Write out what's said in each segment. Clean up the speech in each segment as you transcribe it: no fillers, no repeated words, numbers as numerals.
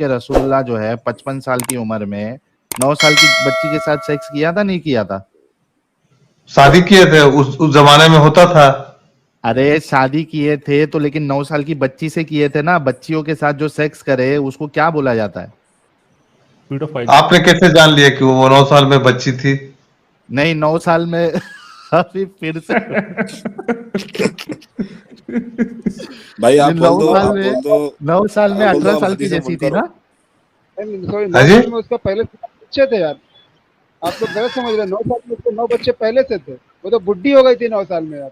आपके रसूलुल्लाह जो है 55 साल की उम्र में 9 साल की बच्ची के साथ सेक्स किया था, नहीं किया था? शादी किए थे, उस जमाने में होता था। अरे शादी किए थे तो लेकिन 9 साल की बच्ची से किए थे ना। बच्चियों के साथ जो सेक्स करे उसको क्या बोला जाता है? पीडोफाइल। आपने कैसे जान लिया कि वो 9 साल में बच्ची थी? नहीं, 9 साल में अभी फिर से भाई आप बोल 9 दो, साल आप में बोल दो 9 साल में आप बोल दो, 18 हम साल की हदीसें जैसी मुनकर थी ना? सॉरी, 9 हाँ जी? साल में उसका पहले से बच्चे थे यार। आप लोग गलत समझ रहे हैं। 9 साल में उसके 9 बच्चे पहले से थे। वो तो बुढ़ी हो गई थी 9 साल में यार।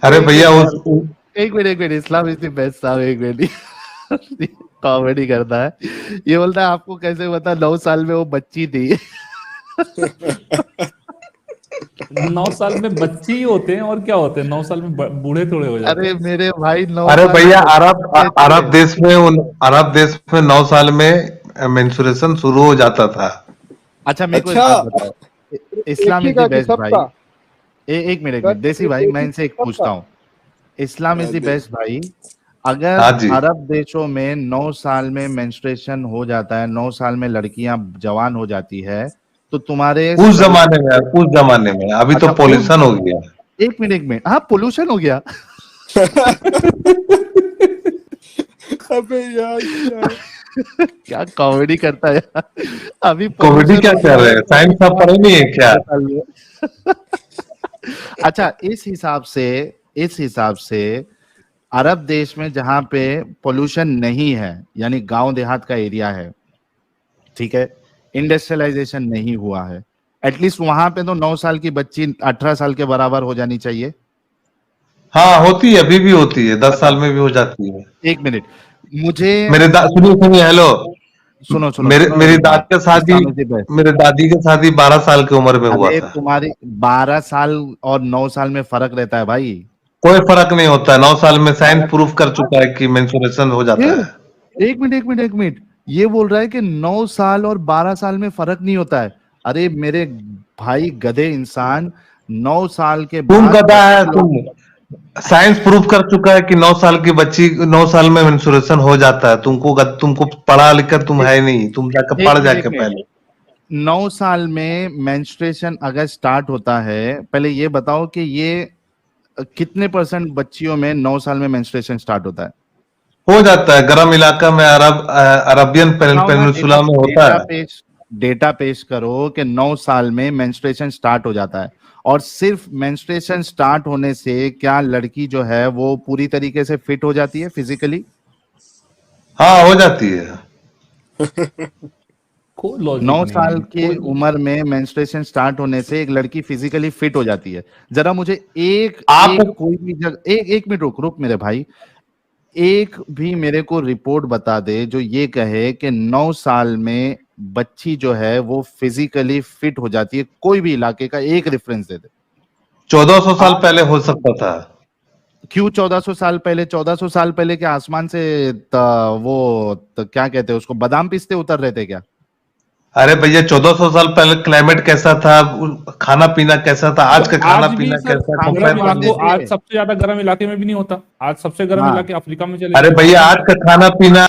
अरे एक भैया मिनट उस यार, एक minute, Islam is the best साहब, एक मिनट। कॉमेडी करता है। ये बोलता है आपको कैसे पता 9 साल में वो बच्ची थी? 9 साल में बच्चे ही होते हैं और क्या होते हैं, 9 साल में बूढ़े थोड़े हो जाते अरे हैं। मेरे भाई 9 अरे साल भैया, में बच्चे थे। अरब देश में 9 साल में मेंस्ट्रुएशन शुरू हो जाता था। अच्छा मेरे को एक अच्छा। बात बताओ, एक इस्लाम ही इज का द कि बेस्ट भाई। सबका? एक मिनट सर, देसी भाई, एक मैं ही इनसे एक सबका? पूछता हूँ। इस्लाम इज द बेस्ट भाई। अगर हाँ जी। अरब देशों में 9 साल में मेंस्ट्रुएशन हो जाता है, 9 साल में लड़कियां जवान हो जाती है, तो तुम्हारे उस सऊदी जमाने में अभी तो अच्छा पॉल्यूशन हो गया। एक मिनट, हाँ पोल्यूशन हो गया। अबे यार क्या कॉमेडी करता है यार। अभी कॉमेडी pollution क्या हो कर रहे गया। हैं? साइंस आप पढ़े नहीं है क्या? अच्छा इस हिसाब से अरब देश में जहां पे पोल्यूशन नहीं है, यानी गांव देहात का एरिया है, ठीक है, इंडस्ट्रियलाइजेशन नहीं हुआ है, एटलीस्ट वहां पे तो 9 साल की बच्ची 18 साल के बराबर हो जानी चाहिए। हाँ होती है, अभी भी होती है, 10 साल में भी हो जाती है। एक मिनट, मुझे सुनिए हेलो। सुनो सुनो मेरे सुनो मेरी मेरी दादी बात। का शादी इस्लाम इज द बेस्ट। मेरे दादी की शादी 12 साल की उम्र में हुआ अरे था। तुम्हारी 12 साल और 9 साल में फर्क रहता है भाई। कोई फर्क नहीं होता है। 9 साल में साइंस प्रूफ कर चुका है कि मेंस्ट्रुएशन हो जाता है। फिर एक मिनट, ये बोल रहा है कि 9 साल और 12 साल में फर्क नहीं होता है। अरे मेरे भाई गधे इंसान, 9 साल के तुम बाद गधा है तुम। साइंस प्रूफ कर चुका है कि 9 साल की बच्ची 9 साल में मेंस्ट्रुएशन हो जाता है। तुमको पढ़ा लिखा तुम है नहीं, तुम जाकर पढ़ जाके पहले। 9 साल में मेंस्ट्रुएशन अगर स्टार्ट होता है, पहले ये बताओ कि ये कितने % बच्चियों में 9 साल में मेंस्ट्रुएशन स्टार्ट होता है? हो जाता है, गर्म इलाका में अरबियन पेनिनसुला में होता है। डेटा पेश करो कि 9 साल में मेंस्ट्रुएशन स्टार्ट हो जाता है, और सिर्फ मेंस्ट्रुएशन स्टार्ट होने से क्या लड़की जो है वो पूरी तरीके से फिट हो जाती है फिजिकली? हाँ हो जाती है। 9 साल की उम्र में मेंस्ट्रुएशन स्टार्ट होने से एक लड़की फिजिकली फिट हो जाती है। जरा मुझे कोई भी जगह एक मिनट रुक मेरे भाई, एक भी मेरे को रिपोर्ट बता दे जो ये कहे कि 9 साल में बच्ची जो है वो फिजिकली फिट हो जाती है। कोई भी इलाके का एक रेफरेंस दे दे। 1400 साल पहले हो सकता था। क्यों 1400 साल पहले? 1400 साल पहले के आसमान से क्या कहते हैं उसको, बादाम पिस्ते उतर रहे थे क्या? अरे भैया 1400 साल पहले क्लाइमेट कैसा था, खाना पीना कैसा था, आज का खाना पीना कैसा है? आज सबसे ज्यादा गर्म इलाके में भी नहीं होता। आज सबसे गर्म इलाके अफ्रीका में चले। अरे भैया आज का खाना पीना,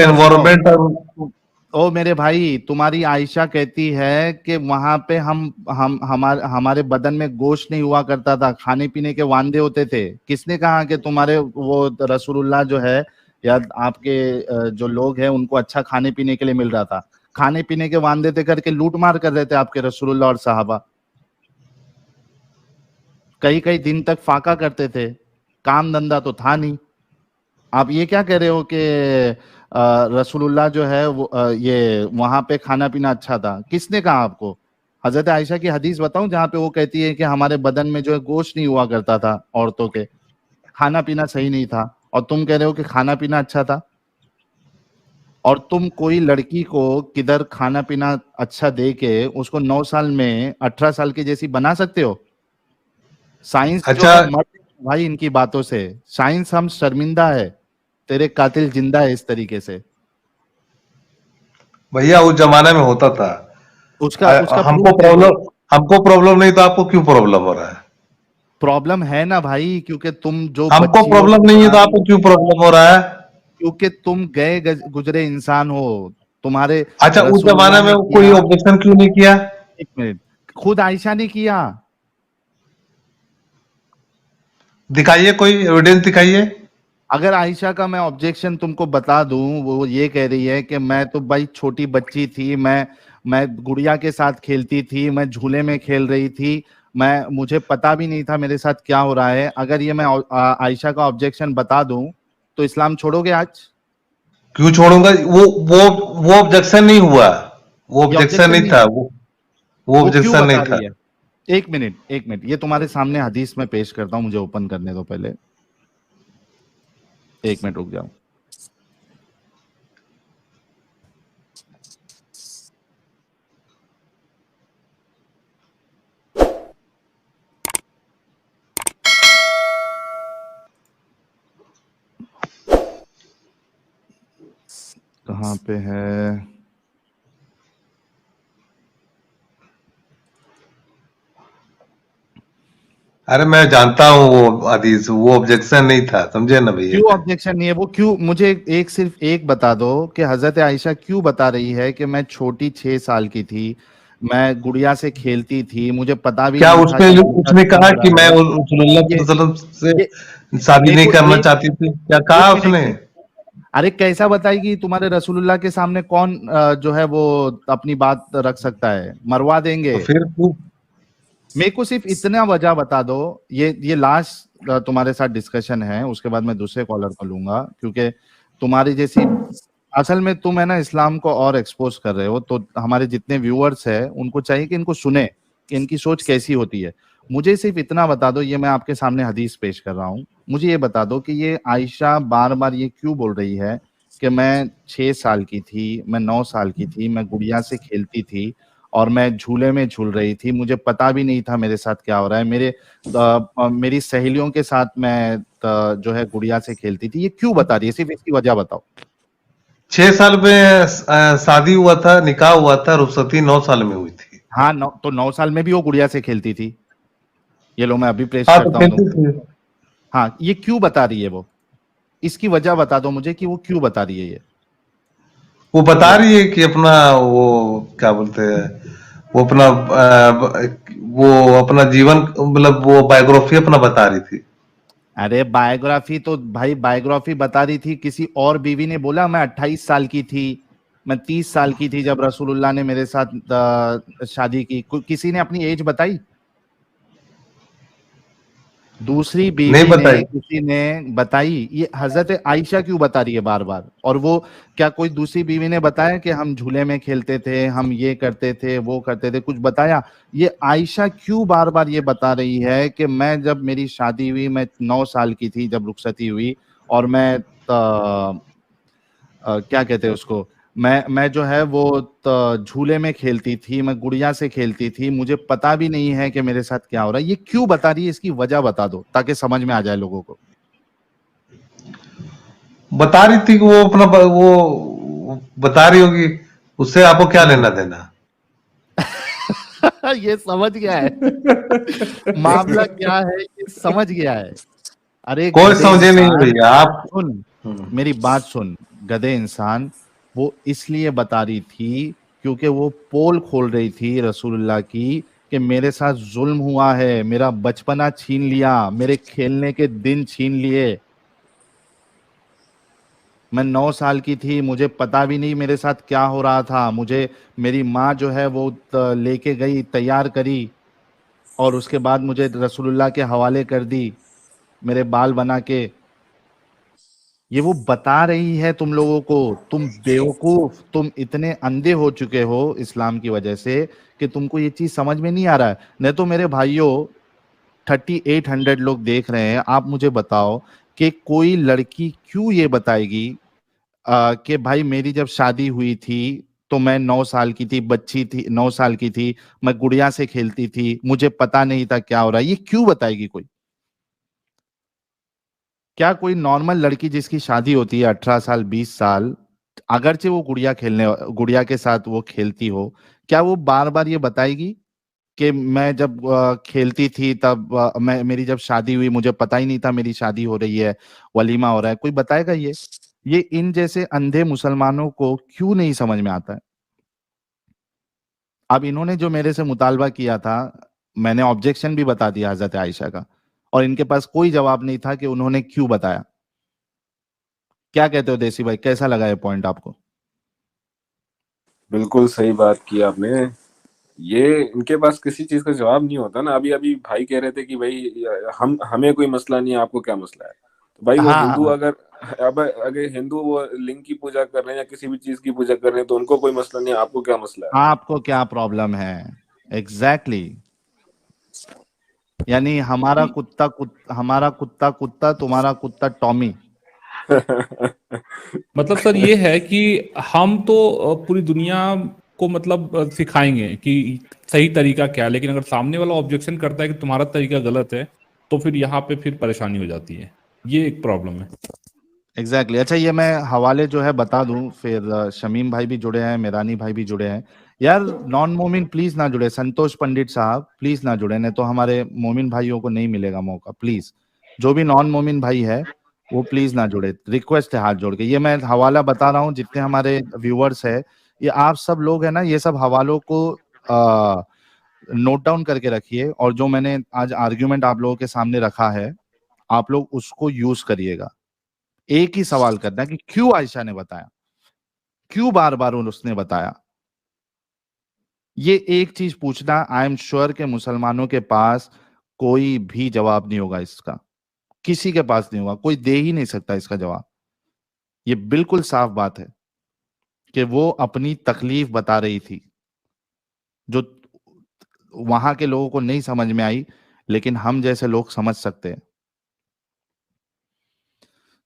एनवायरमेंट। ओ मेरे भाई, तुम्हारी आयशा कहती है कि वहां पे हमारे बदन में गोश्त नहीं हुआ करता था, खाने पीने के वांदे होते थे। किसने कहा कि तुम्हारे वो रसूलुल्लाह जो है या आपके जो लोग हैं उनको अच्छा खाने पीने के लिए मिल रहा था? खाने पीने के वांदे थे करके लूट मार कर रहे थे आपके रसूलुल्लाह और सहाबा। कई दिन तक फाका करते थे, काम धंधा तो था नहीं। आप ये क्या कह रहे हो कि रसूलुल्लाह जो है वो ये वहां पे खाना पीना अच्छा था? किसने कहा आपको? हजरत आयशा की हदीस बताऊं जहां पे वो कहती है कि हमारे बदन में जो है गोश्त नहीं हुआ करता था औरतों के, खाना पीना सही नहीं था, और तुम कह रहे हो कि खाना पीना अच्छा था। और तुम कोई लड़की को किधर खाना पीना अच्छा दे के उसको 9 साल में 18 साल की जैसी बना सकते हो? साइंस अच्छा भाई इनकी बातों से साइंस हम शर्मिंदा है, तेरे कातिल जिंदा है इस तरीके से। भैया उस जमाने में होता था। उसका हमको प्रॉब्लम नहीं तो आपको क्यों प्रॉब्लम हो रहा है? प्रॉब्लम है ना भाई, क्योंकि तुम जो हमको प्रॉब्लम नहीं है तो आपको क्यों प्रॉब्लम हो रहा है? क्योंकि तुम गए गुजरे इंसान हो। तुम्हारे अच्छा, उस रसूलुल्लाह जमाने में ने कोई किया। ऑब्जेक्शन क्यों नहीं किया? एक मिनट, खुद आयशा ने किया। दिखाइए, कोई एविडेंस दिखाइए। अगर आयशा का मैं ऑब्जेक्शन तुमको बता दूं, वो ये कह रही है कि मैं तो भाई छोटी बच्ची थी, मैं गुड़िया के साथ खेलती थी, मैं झूले में खेल रही थी, मुझे पता भी नहीं था मेरे साथ क्या हो रहा है। अगर ये मैं आयशा का ऑब्जेक्शन बता दूं तो इस्लाम छोड़ोगे आज? क्यों छोड़ूंगा? वो ऑब्जेक्शन नहीं हुआ, वो ये ऑब्जेक्शन ऑब्जेक्शन नहीं नहीं था, है, वो वो क्यों ऑब्जेक्शन नहीं बता था। रही है? एक मिनट, एक मिनट, ये तुम्हारे सामने हदीस में पेश करता हूं, मुझे ओपन करने दो पहले। एक मिनट रुक जाओ। कहाँ पे है? अरे मैं जानता हूँ वो हदीस, वो ऑब्जेक्शन नहीं था, समझे ना भैया? क्यों ऑब्जेक्शन नहीं है? वो क्यों? मुझे एक सिर्फ एक बता दो कि हजरत आयशा क्यों बता रही है कि मैं छोटी 6 साल की थी, मैं गुड़िया से खेलती थी, मुझे पता भी क्या नहीं था उसने कि मेरे साथ उसने क्या कहा हो कि रहा मैं है। रसूलुल्लाह ये सल्लल्लाहु अलैहि वसल्लम ये से शादी मेरे नहीं को करना एक चाहती थी? क्या एक कहा मिनट उसने? से, अरे कैसा बताएगी? तुम्हारे रसूलुल्लाह के सामने कौन जो है वो अपनी बात रख सकता है? मरवा देंगे। तो फिर क्यों? मेरे को सिर्फ इतना वजह बता दो। ये लास्ट तुम्हारे साथ डिस्कशन है, उसके बाद मैं दूसरे कॉलर को लूंगा, क्योंकि तुम्हारी जैसी, असल में तुम है ना इस्लाम को और एक्सपोज कर रहे हो, तो हमारे जितने व्यूअर्स हैं उनको चाहिए कि इनको सुने कि इनकी सोच कैसी होती है। मुझे सिर्फ इतना बता दो, ये मैं आपके सामने हदीस पेश कर रहा हूँ, मुझे ये बता दो कि ये आयशा बार बार ये क्यों बोल रही है कि मैं 6 साल की थी, मैं 9 साल की थी, मैं गुड़िया से खेलती थी और मैं झूले में झूल रही थी, मुझे पता भी नहीं था मेरे साथ क्या हो रहा है, मेरी सहेलियों के साथ मैं जो है गुड़िया से खेलती थी। ये क्यों बता रही है? सिर्फ इसकी वजह बताओ। 6 साल में शादी हुआ था, निकाह हुआ था, रुखसती 9 साल में हुई थी। हाँ, 9 साल में भी वो गुड़िया से खेलती थी। ये लो मैं अभी पेश हाँ, तो करता हूँ खेलती तुमको। थी। हाँ, ये क्यों बता रही है वो? इसकी वजह बता दो मुझे कि वो क्यों बता रही है ये। वो बता लो, रही है कि अपना वो क्या बोलते हैं, वो अपना वो अपना जीवन, मतलब वो बायोग्राफी अपना बता रही थी। अरे बायोग्राफी तो भाई बायोग्राफी बता रही थी, किसी और बीवी ने बोला मैं 28 साल की थी, मैं 30 साल की थी जब रसूलुल्लाह ने मेरे साथ शादी की, किसी ने अपनी एज बताई? दूसरी नहीं बीवी ने, बताई। किसी ने बताई? ये हजरत आयशा क्यों बता रही है बार बार? और वो क्या कोई दूसरी बीवी ने बताया कि हम झूले में खेलते थे, हम ये करते थे, वो करते थे? कुछ बताया? ये आयशा क्यों बार बार ये बता रही है कि मैं जब मेरी शादी हुई, मैं 9 साल की थी जब रुखसती हुई, और मैं क्या कहते हैं उसको, मैं जो है वो झूले में खेलती थी, मैं गुड़िया से खेलती थी, मुझे पता भी नहीं है कि मेरे साथ क्या हो रहा है। ये क्यों बता रही है? इसकी वजह बता दो ताकि समझ में आ जाए लोगों को। बता रही थी कि वो अपना वो बता रही होगी, उससे आपको क्या लेना देना? ये समझ गया है मामला क्या है, ये समझ गया है। अरे कोई गधे समझे नहीं इंसान, भैया आप। सुन, मेरी बात सुन। गधे इंसान, वो इसलिए बता रही थी क्योंकि वो पोल खोल रही थी रसूलुल्लाह की कि मेरे साथ जुल्म हुआ है, मेरा बचपना छीन लिया, मेरे खेलने के दिन छीन लिए, मैं 9 साल की थी, मुझे पता भी नहीं मेरे साथ क्या हो रहा था, मुझे मेरी माँ जो है वो लेके गई, तैयार करी, और उसके बाद मुझे रसूलुल्लाह के हवाले कर दी, मेरे बाल बना के। ये वो बता रही है तुम लोगों को। तुम बेवकूफ, तुम इतने अंधे हो चुके हो इस्लाम की वजह से कि तुमको ये चीज समझ में नहीं आ रहा है। नहीं तो मेरे भाइयों, 3800 लोग देख रहे हैं, आप मुझे बताओ कि कोई लड़की क्यों ये बताएगी कि भाई मेरी जब शादी हुई थी तो मैं 9 साल की थी, बच्ची थी, 9 साल की थी, मैं गुड़िया से खेलती थी, मुझे पता नहीं था क्या हो रहा है? ये क्यों बताएगी कोई? क्या कोई नॉर्मल लड़की जिसकी शादी होती है 18 साल, 20 साल, अगरचे वो गुड़िया के साथ वो खेलती हो, क्या वो बार बार ये बताएगी कि मैं जब खेलती थी तब मेरी जब शादी हुई मुझे पता ही नहीं था मेरी शादी हो रही है, वलीमा हो रहा है? कोई बताएगा ये? ये इन जैसे अंधे मुसलमानों को क्यों नहीं समझ में आता है? अब इन्होंने जो मेरे से मुतालबा किया था, मैंने ऑब्जेक्शन भी बता दिया हजरत आयशा का, और इनके पास कोई जवाब नहीं था कि उन्होंने क्यों बताया। क्या कहते हो देसी भाई, कैसा लगा ये पॉइंट आपको? बिल्कुल सही बात की आपने। ये इनके पास किसी चीज का जवाब नहीं होता ना। अभी अभी भाई कह रहे थे कि भाई हमें कोई मसला नहीं है, आपको क्या मसला है? तो भाई वो हिंदू हाँ, अगर अब अगर हिंदू वो लिंग की पूजा कर रहे हैं या किसी भी चीज की पूजा कर रहे हैं तो उनको कोई मसला नहीं है, आपको क्या मसला आपको क्या प्रॉब्लम है? एग्जैक्टली यानी हमारा कुत्ता कुत्ता, तुम्हारा कुत्ता टॉमी। है? मतलब सर ये है कि हम तो पूरी दुनिया को मतलब सिखाएंगे कि सही तरीका क्या है, लेकिन अगर सामने वाला ऑब्जेक्शन करता है कि तुम्हारा तरीका गलत है, तो फिर यहाँ पे फिर परेशानी हो जाती है। ये एक प्रॉब्लम है। एग्जैक्टली अच्छा, ये मैं हवाले जो है बता दूं, फिर शमीम भाई भी जुड़े हैं, मेरानी भाई भी जुड़े हैं। यार नॉन मोमिन प्लीज ना जुड़े, संतोष पंडित साहब प्लीज ना जुड़े, नहीं तो हमारे मोमिन भाइयों को नहीं मिलेगा मौका। प्लीज जो भी नॉन मोमिन भाई है वो प्लीज ना जुड़े, रिक्वेस्ट है हाथ जोड़ के। ये मैं हवाला बता रहा हूँ, जितने हमारे व्यूअर्स है, ये आप सब लोग है ना, ये सब हवालों को नोट डाउन करके रखिए, और जो मैंने आज आर्ग्यूमेंट आप लोगों के सामने रखा है, आप लोग उसको यूज करिएगा। एक ही सवाल करना है कि क्यों आयशा ने बताया, क्यों बार बार उसने बताया। ये एक चीज पूछना, आई एम श्योर के मुसलमानों के पास कोई भी जवाब नहीं होगा इसका, किसी के पास नहीं होगा, कोई दे ही नहीं सकता इसका जवाब। ये बिल्कुल साफ बात है कि वो अपनी तकलीफ बता रही थी, जो वहां के लोगों को नहीं समझ में आई, लेकिन हम जैसे लोग समझ सकते हैं।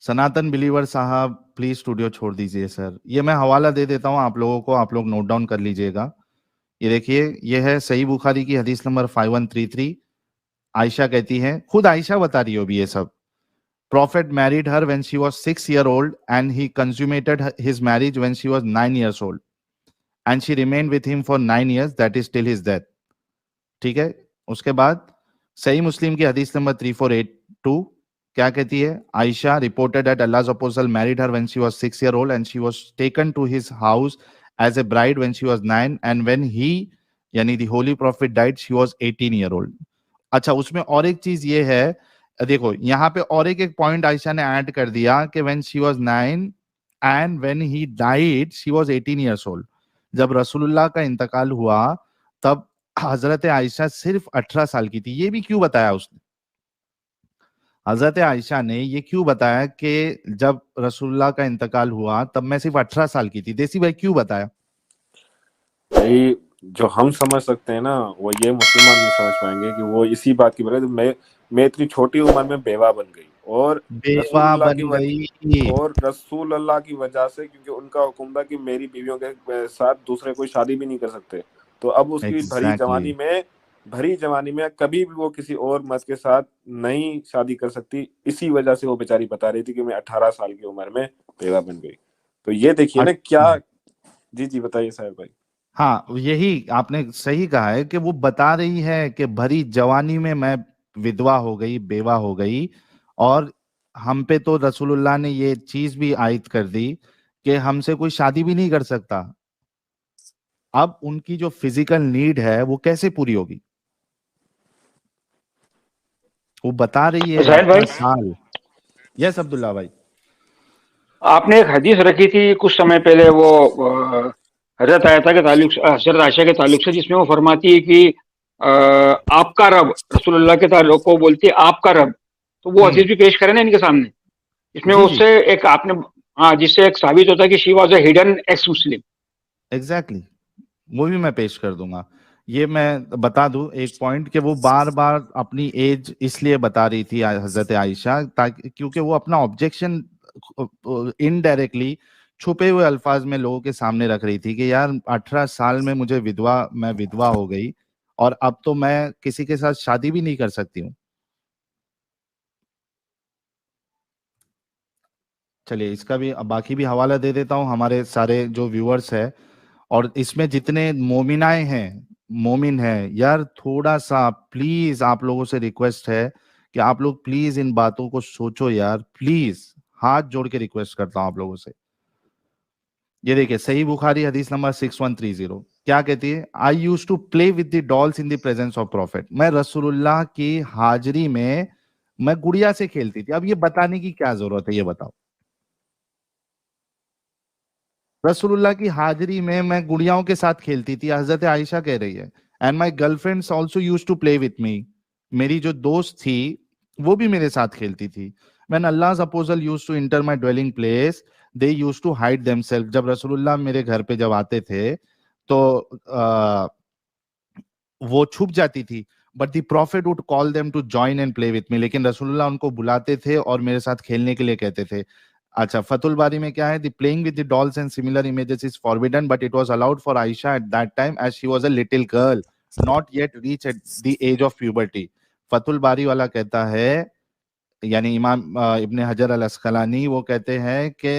सनातन बिलीवर साहब प्लीज स्टूडियो छोड़ दीजिए सर। ये मैं हवाला दे देता हूं आप लोगों को, आप लोग नोट डाउन कर लीजिएगा। ये देखिए, ये है सही बुखारी की हदीस नंबर 5133। आयशा कहती है, खुद आयशा बता रही हो भी ये सब। Prophet married her when she was 6 years old and he consummated his marriage when she was 9 years old and she remained with him for 9 years, that is till his death। ठीक है, उसके बाद सही मुस्लिम की हदीस नंबर 3482 क्या कहती है? Aisha reported that Allah's apostle married her when she was 6 years old and she was taken to his house as a bride when she was 9 and when he यानी the holy prophet died she was 18 years old। अच्छा, उसमें और एक चीज ये है, देखो यहाँ पे और एक पॉइंट आयशा ने ऐड कर दिया कि when she was 9 and when he died she was 18 years old। जब रसूलुल्लाह का इंतकाल हुआ तब हजरत आयशा सिर्फ 18 साल की थी। ये भी क्यों बताया उसने? हजरत आयशा ने ये क्यों बताया कि जब रसूलुल्लाह का इंतकाल हुआ तब मैं सिर्फ 18 साल की थी? देसी भाई क्यों बताया? भाई जो हम समझ सकते हैं ना, वो ये मुसलमान नहीं समझ पाएंगे कि वो इसी बात की वजह मैं इतनी छोटी उम्र में बेवा बन गई और बेवा बन गई। रसूल अल्लाह की वजह से, क्योंकि उनका हुक्म था कि मेरी बीवियों के साथ दूसरे कोई शादी भी नहीं कर सकते। तो अब उसकी भरी जवानी में कभी भी वो किसी और मर्द के साथ नहीं शादी कर सकती। इसी वजह से वो बेचारी बता रही थी कि मैं 18 साल की उम्र में बेवा बन गई। तो ये देखिए ना क्या। जी बताइए साहब भाई। हाँ, यही आपने सही कहा है कि वो बता रही है कि भरी जवानी में मैं विधवा हो गई, बेवा हो गई, और हम पे तो रसूलुल्लाह ने ये चीज भी आयत कर दी कि हमसे कोई शादी भी नहीं कर सकता। अब उनकी जो फिजिकल नीड है वो कैसे पूरी होगी? वो बता रही है जाहिर भाई, 18 साल। यस अब्दुल्ला भाई। आपने एक हदीस रखी थी कुछ समय पहले, वो हजरत आयशा के ताल्लुक से, जिसमें वो फरमाती है कि आपका रब, रसूलुल्लाह के ताल्लुक को बोलती है आपका रब। तो वो हदीस भी पेश करें ना इनके सामने। इसमें जी जी, उससे एक आपने, हाँ, जिससे एक साबित होता है कि she was a hidden x Muslim. Exactly वो भी मैं पेश कर दूंगा। ये मैं बता दूं एक पॉइंट कि वो बार बार अपनी एज इसलिए बता रही थी हजरत आयशा, ताकि क्योंकि वो अपना ऑब्जेक्शन इनडायरेक्टली छुपे हुए अल्फाज में लोगों के सामने रख रही थी कि यार 18 साल में मैं विधवा हो गई और अब तो मैं किसी के साथ शादी भी नहीं कर सकती हूँ। चलिए इसका भी बाकी भी हवाला दे देता हूँ हमारे सारे जो व्यूअर्स है, और इसमें जितने मोमिनाएं हैं, मोमिन है, यार थोड़ा सा प्लीज आप लोगों से रिक्वेस्ट है कि आप लोग प्लीज इन बातों को सोचो यार, प्लीज। हाथ जोड़ के रिक्वेस्ट करता हूं आप लोगों से। ये देखिए सही बुखारी हदीस नंबर 6130 क्या कहती है? I used to play with the dolls in the presence of prophet. मैं रसूलुल्लाह की हाजिरी में मैं गुड़िया से खेलती थी। अब ये बताने की क्या जरूरत है, ये बताओ। रसूलुल्लाह की हाजिरी में मैं गुड़ियाओं के साथ खेलती थी, हजरत आयशा कह रही है। And my girlfriends also use to play with me. मेरी जो दोस्त थी वो भी मेरे साथ खेलती थी। When Allah's apostle used to enter my dwelling place, they used to hide themselves। जब रसूलुल्लाह मेरे घर पे जब आते थे तो वो छुप जाती थी। But the prophet would call them to join and play with me. लेकिन रसूलुल्लाह उनको बुलाते थे और मेरे साथ खेलने के लिए कहते थे। अच्छा, फतुल बारी में क्या है? The playing with the dolls and similar images is forbidden but it was allowed for Aisha at that time as she was a little girl not yet reach at the age of puberty. फतुल बारी वाला कहता है, यानी इमाम इब्ने हजर अल अस्कलानी, वो कहते हैं कि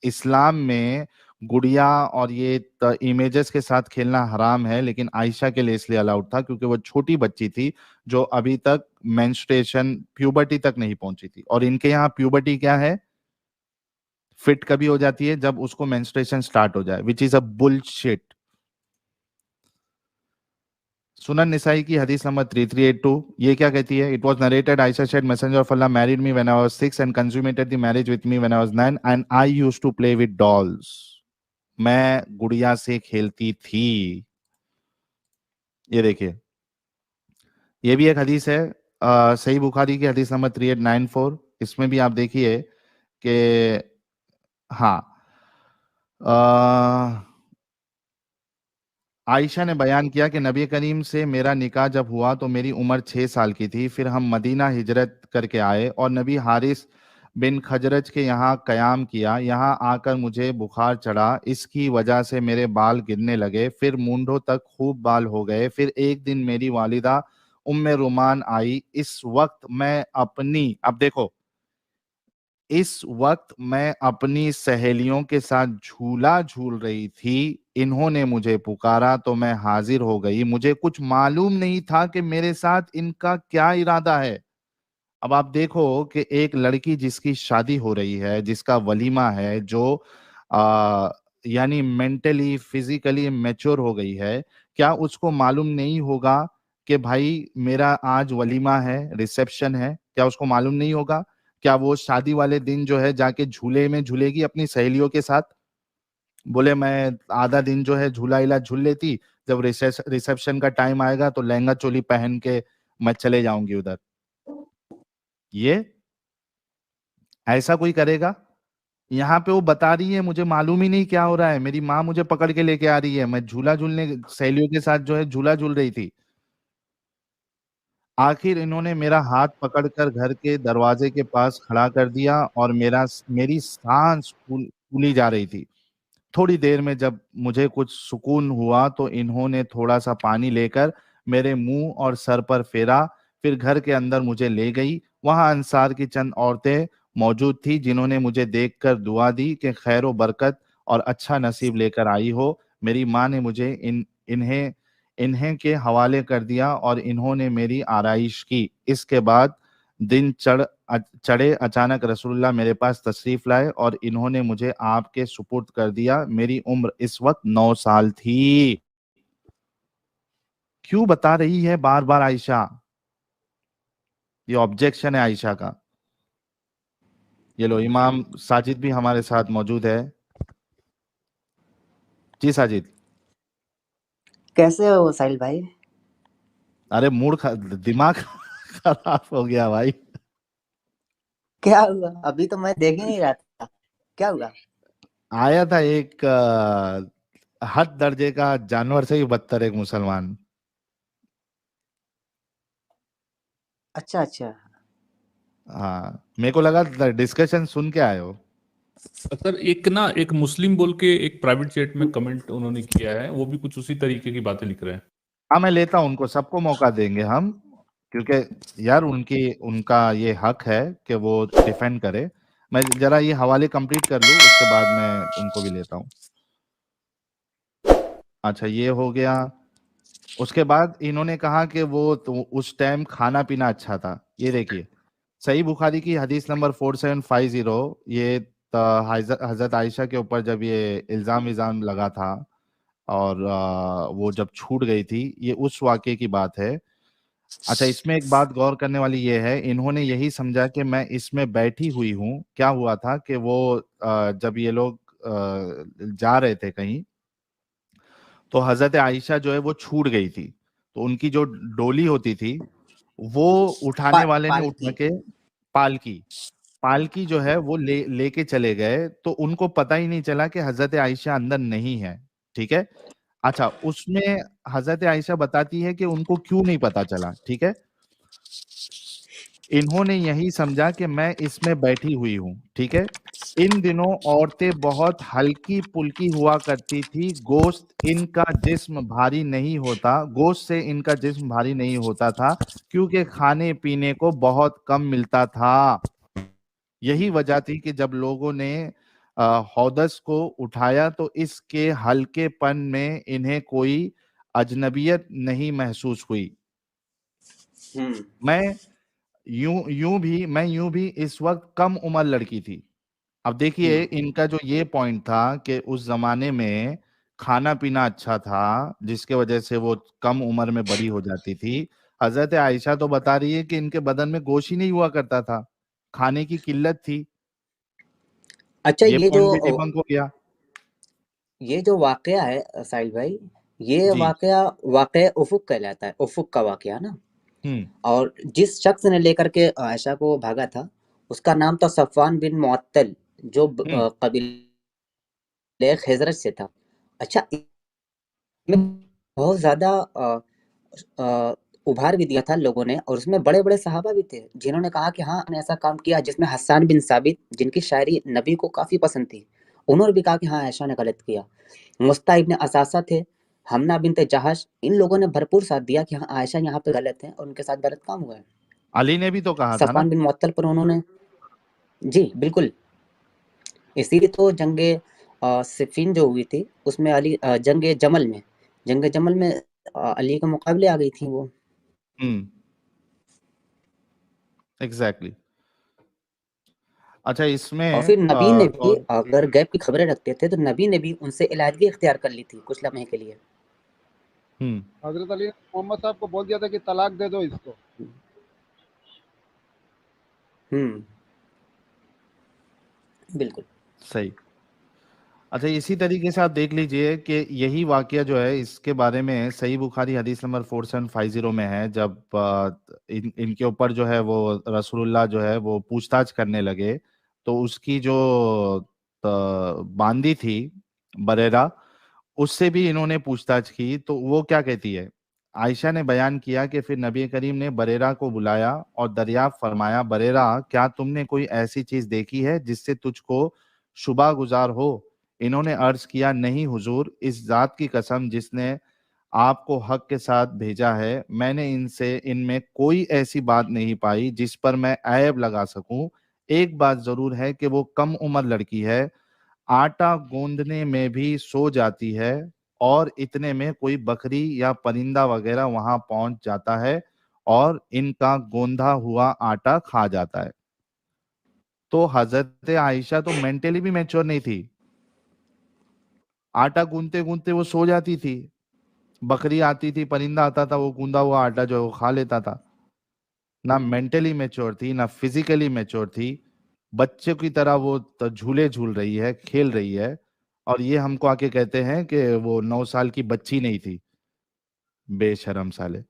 इस्लाम में गुड़िया और ये इमेजेस के साथ खेलना हराम है, लेकिन आयशा के लिए इसलिए अलाउड था क्योंकि वो छोटी बच्ची थी जो अभी तक मेंस्ट्रुएशन प्यूबर्टी तक नहीं पहुंची थी। और इनके यहाँ प्यूबर्टी क्या है? फिट कभी हो जाती है जब उसको मेंस्ट्रुएशन स्टार्ट हो जाए, विच इज अ बुलशिट। सुनन निसाई की हदीस नंबर 3382 ये क्या कहती है? It was narrated Ayesha said messenger of Allah married me when I was 6 and consummated the marriage with me when I was 9 and I used to play with dolls. मैं गुड़िया से खेलती थी। ये देखिए, ये भी एक हदीस है सही बुखारी की हदीस नंबर 3894। इसमें भी आप देखिए कि हाँ, आयशा ने बयान किया कि नबी करीम से मेरा निकाह जब हुआ तो मेरी उम्र 6 साल की थी। फिर हम मदीना हिजरत करके आए और नबी हारिस बिन खजरज के यहाँ कयाम किया। यहाँ आकर मुझे बुखार चढ़ा, इसकी वजह से मेरे बाल गिरने लगे, फिर मूंढों तक खूब बाल हो गए। फिर एक दिन मेरी वालिदा उम्मे रुमान आई। इस वक्त मैं अपनी सहेलियों के साथ झूला झूल रही थी। इन्होंने मुझे पुकारा तो मैं हाजिर हो गई। मुझे कुछ मालूम नहीं था कि मेरे साथ इनका क्या इरादा है। अब आप देखो कि एक लड़की जिसकी शादी हो रही है, जिसका वलीमा है, जो यानी मेंटली फिजिकली मैच्योर हो गई है, क्या उसको मालूम नहीं होगा कि भाई मेरा आज वलीमा है, रिसेप्शन है? क्या उसको मालूम नहीं होगा? क्या वो शादी वाले दिन जो है जाके झूले में झूलेगी अपनी सहेलियों के साथ? बोले मैं आधा दिन जो है झूला इला झूल लेती, जब रिसेप्शन का टाइम आएगा तो लहंगा चोली पहन के मैं चले जाऊंगी उधर। ये ऐसा कोई करेगा? यहाँ पे वो बता रही है मुझे मालूम ही नहीं क्या हो रहा है, मेरी माँ मुझे पकड़ के लेके आ रही है, मैं झूला झूलने सहेलियों के साथ जो है झूला झूल रही थी। आखिर इन्होंने मेरा हाथ पकड़कर घर के दरवाजे के पास खड़ा कर दिया और मेरी सांस फूली जा रही थी। थोड़ी देर में जब मुझे कुछ सुकून हुआ तो इन्होंने थोड़ा सा पानी लेकर मेरे मुंह और सर पर फेरा, फिर घर के अंदर मुझे ले गई। वहां अंसार की चंद औरतें मौजूद थी जिन्होंने मुझे देखकर दुआ दी कि खैर बरकत और अच्छा नसीब लेकर आई हो। मेरी माँ ने मुझे इन्हें इन्हें के हवाले कर दिया और इन्होंने मेरी आराइश की। इसके बाद दिन चढ़े अचानक रसूलुल्लाह मेरे पास तशरीफ लाए और इन्होंने मुझे आपके सुपुर्द कर दिया। मेरी उम्र इस वक्त 9 साल थी। क्यों बता रही है बार बार आयशा? ये ऑब्जेक्शन है आयशा का। ये लो, इमाम साजिद भी हमारे साथ मौजूद है। जी साजिद। कैसे हो साहिल भाई? अरे दिमाग खराब हो गया भाई। क्या हुआ? अभी तो मैं देख ही नहीं रहा था, क्या हुआ? आया था एक हद दर्जे का जानवर से भी बदतर एक मुसलमान। अच्छा अच्छा। हाँ, मेरे को लगा डिस्कशन सुन के आए हो। सर एक मुस्लिम बोल के एक प्राइवेट चैट में कमेंट उन्होंने किया है, वो भी कुछ उसी तरीके की बातें लिख रहे हैं। हाँ, मैं लेता हूँ, उनको सबको मौका देंगे हम, क्योंकि यार उनका ये हक है कि वो डिफेंड करे। मैं जरा ये हवाले कंप्लीट कर लूँ, उसके बाद मैं उनको भी लेता हूँ। अच्छा, ये हो गया। उसके बाद इन्होंने कहा कि वो तो उस टाइम खाना पीना अच्छा था। ये देखिए सही बुखारी की हदीस नंबर 4750, ये हजरत आयशा के ऊपर जब ये इल्जाम लगा था और वो जब छूट गई थी, ये उस वाक़े की बात है। अच्छा, इसमें एक बात गौर करने वाली ये है, इन्होंने यही समझा कि मैं इसमें बैठी हुई हूँ। क्या हुआ था कि वो जब ये लोग जा रहे थे कहीं, तो हजरत आयशा जो है वो छूट गई थी, तो उनकी जो डोली होती थी वो उठाने वाले ने उठा पालकी के, पालकी पालकी जो है वो लेके चले गए, तो उनको पता ही नहीं चला कि हजरत आयशा अंदर नहीं है। ठीक है। अच्छा, उसमें हजरत आयशा बताती है कि उनको क्यों नहीं पता चला। ठीक है। इन्होंने यही समझा कि मैं इसमें बैठी हुई हूं। ठीक है। इन दिनों औरतें बहुत हल्की पुल्की हुआ करती थी, गोश्त इनका जिस्म भारी नहीं होता, गोश्त से इनका जिस्म भारी नहीं होता था, क्योंकि खाने पीने को बहुत कम मिलता था। यही वजह थी कि जब लोगों ने हौदस को उठाया तो इसके हल्केपन में इन्हें कोई अजनबियत नहीं महसूस हुई। मैं यूं भी इस वक्त कम उम्र लड़की थी। अब देखिए, इनका जो ये पॉइंट था कि उस जमाने में खाना पीना अच्छा था, जिसके वजह से वो कम उम्र में बड़ी हो जाती थी। हजरत आयशा तो बता रही है कि इनके बदन में गोश ही नहीं हुआ करता था, खाने की किल्लत थी। अच्छा, ये पॉइंट भी डिबंक हो गया। ये जो वाकया है साहिल भाई, ये जी। वाकया उफुक कहलाता है, उफुक का वाकया ना। हम्म। और जिस शख्स ने लेकर के आयशा को भागा था, उसका नाम था सफवान बिन मुअत्तल, जो हम्म। कबीले खजरज से था। अच्छा, इसमें बहुत ज्यादा अ, उभार भी दिया था लोगों ने, और उसमें बड़े बड़े सहाबा भी थे जिन्होंने कहा कि हाँ, हमने ऐसा काम किया, जिसमें हस्सान बिन साबित, जिनकी शायरी नबी को काफी पसंद थी, उन्होंने भी कहा कि हाँ, आयशा ने गलत किया। मुस्ता इब्न असासा थे, हमना बिनत जहाश, इन लोगों ने भरपूर साथ दिया कि हाँ, आयशा यहाँ पे गलत है और उनके साथ गलत काम हुआ है। अली ने भी तो कहा था ना। सफवान बिन मुअत्तल पर उन्होंने, जी बिल्कुल, इसीलिए तो जंगे सिफिन जो हुई थी, उसमें जंग जमल में अली के मुकाबले आ गई थी वो। हम्म। एग्जैक्टली। अच्छा, इसमें और फिर नबी ने भी, और अगर गैब की खबरें रखते थे, तो नबी ने भी उनसे इलाजगी इख्तियार कर ली थी कुछ लम्हे के लिए। हजरत अली ने मोहम्मद साहब को बोल दिया था कि तलाक दे दो इसको। बिल्कुल। सही। अच्छा, इसी तरीके से आप देख लीजिए कि यही वाकया जो है, इसके बारे में सही बुखारी हदीस नंबर 4750 में है, जब इनके ऊपर जो है वो रसूलुल्लाह जो है वो पूछताछ करने लगे, तो उसकी जो बांदी थी बरेरा, उससे भी इन्होंने पूछताछ की, तो वो क्या कहती है। आयशा ने बयान किया कि फिर नबी करीम ने बरेरा को बुलाया और दरियाफ्त फरमाया, बरेरा, क्या तुमने कोई ऐसी चीज देखी है जिससे तुझको शुबा गुजार हो। इन्होंने अर्ज किया, नहीं हुजूर, इस जात की कसम जिसने आपको हक के साथ भेजा है, मैंने इनसे इनमें कोई ऐसी बात नहीं पाई जिस पर मैं ऐब लगा सकूं। एक बात जरूर है कि वो कम उम्र लड़की है, आटा गूंदने में भी सो जाती है, और इतने में कोई बकरी या परिंदा वगैरह वहां पहुंच जाता है और इनका गोंधा हुआ आटा खा जाता है। तो हजरत आयशा तो मेंटली भी मैच्योर नहीं थी, आटा गूंदते गूंदते वो सो जाती थी, बकरी आती थी, परिंदा आता था, वो गूंदा हुआ आटा जो है वो खा लेता था। ना मेंटली मैच्योर थी, ना फिजिकली मैच्योर थी, बच्चे की तरह वो तो झूले झूल रही है, खेल रही है, और ये हमको आके कहते हैं कि वो 9 साल की बच्ची नहीं थी। बेशरम साले।